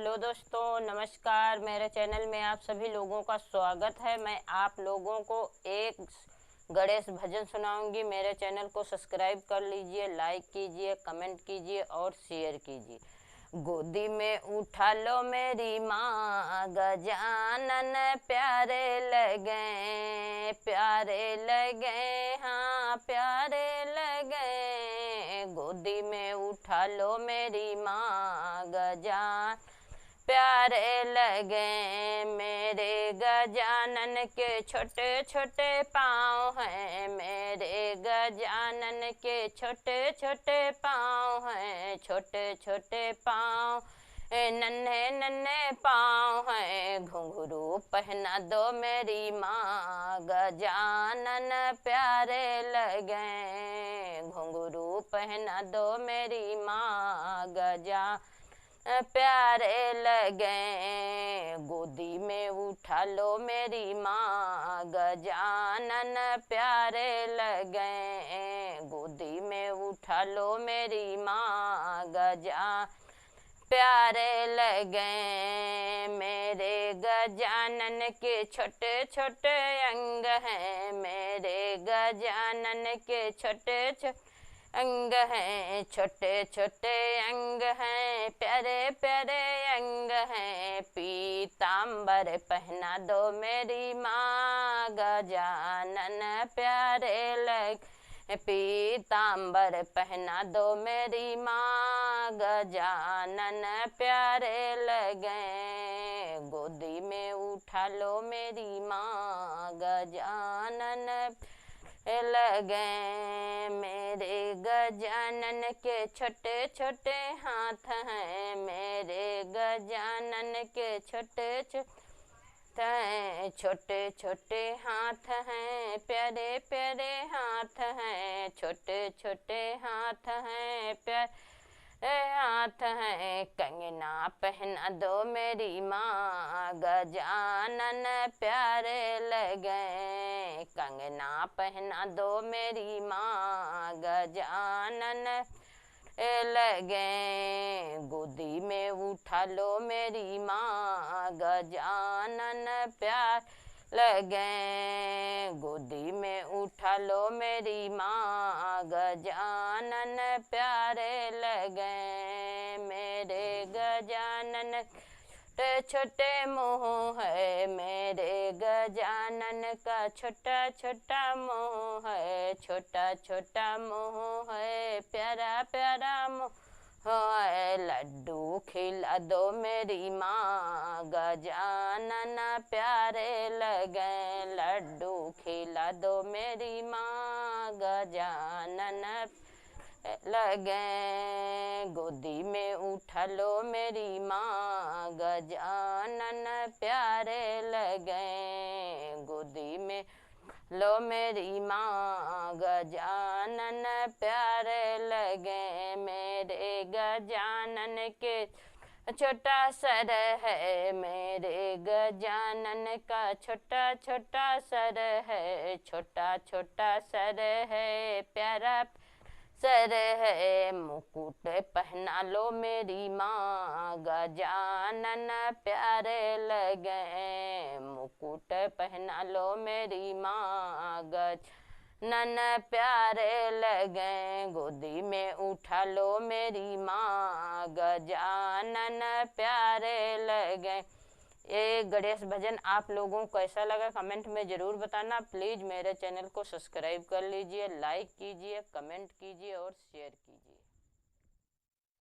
Hello दोस्तों, नमस्कार। मेरे चैनल में आप सभी लोगों का स्वागत है। मैं आप लोगों को एक गणेश भजन सुनाऊंगी। मेरे चैनल को सब्सक्राइब कर लीजिए, लाइक कीजिए, कमेंट कीजिए और शेयर कीजिए। गोदी में उठा लो मेरी माँ, गजानन प्यारे लगे, प्यारे लगे, हाँ प्यारे लगे। गोदी में उठा लो मेरी माँ, गजान प्यारे लगे। मेरे गजानन के छोटे छोटे पाँव हैं, मेरे गजानन के छोटे छोटे पाँव हैं, छोटे छोटे पाँव, नन्हे नन्हे पाँव हैं। घुंघरू पहना दो मेरी माँ, गजानन प्यारे लगे। घुंघरू पहना दो मेरी माँ, गजानन प्यारे लगे। गोदी में उठा लो मेरी माँ, गजानन प्यारे लगे। गोदी में उठा लो मेरी माँ, गजानन प्यारे लगे। मेरे गजानन के छोटे छोटे अंग हैं, मेरे गजानन के छोटे छोटे अंग हैं, छोटे छोटे अंग हैं, प्यारे प्यारे अंग हैं। पीतांबर पहना दो मेरी माँ, गजानन प्यारे लगे। पीतांबर पहना दो मेरी माँ, गजानन प्यारे लगे। गोदी में उठा लो मेरी माँ, गजानन लगे। मेरे गजानन के छोटे छोटे हाथ हैं, मेरे गजानन के छोटे छोटे छोटे छोटे हाथ हैं, प्यारे प्यारे हाथ हैं, छोटे छोटे हाथ हैं, प्यारे हाथ हैं। कंगना पहना दो मेरी माँ, गजानन प्यारे लगे। कंगना पहना दो मेरी माँ, गजानन लगे। गोदी में उठा लो मेरी माँ, गजानन प्यार लगे। गोदी में उठा लो मेरी माँ, गजानन प्यारे लगे। मेरे गजानन छोटे छोटे मुँह है, मेरे गजानन का छोटा छोटा मुँह है, छोटा छोटा मुँह है, प्यारा प्यारा मुँह है। लड्डू खिला दो मेरी माँ, गजानन प्यारे लगे। लड्डू खिला दो मेरी माँ, गजानन लगे। गोदी में उठा लो मेरी माँ, गजानन प्यारे लगे। गोदी में लो मेरी माँ, गजानन प्यारे लगे। मेरे गजानन के छोटा सर है, मेरे गजानन का छोटा छोटा सर है, छोटा छोटा सर है, प्यारा सर है। मुकुट पहना लो मेरी माँ, गजानन प्यारे लगे। मुकुट पहना लो मेरी माँ, गजानन प्यारे लगे। गोदी में उठा लो मेरी माँ, गजानन प्यारे लगे। ये गणेश भजन आप लोगों को कैसा लगा कमेंट में ज़रूर बताना। प्लीज़ मेरे चैनल को सब्सक्राइब कर लीजिए, लाइक कीजिए, कमेंट कीजिए और शेयर कीजिए।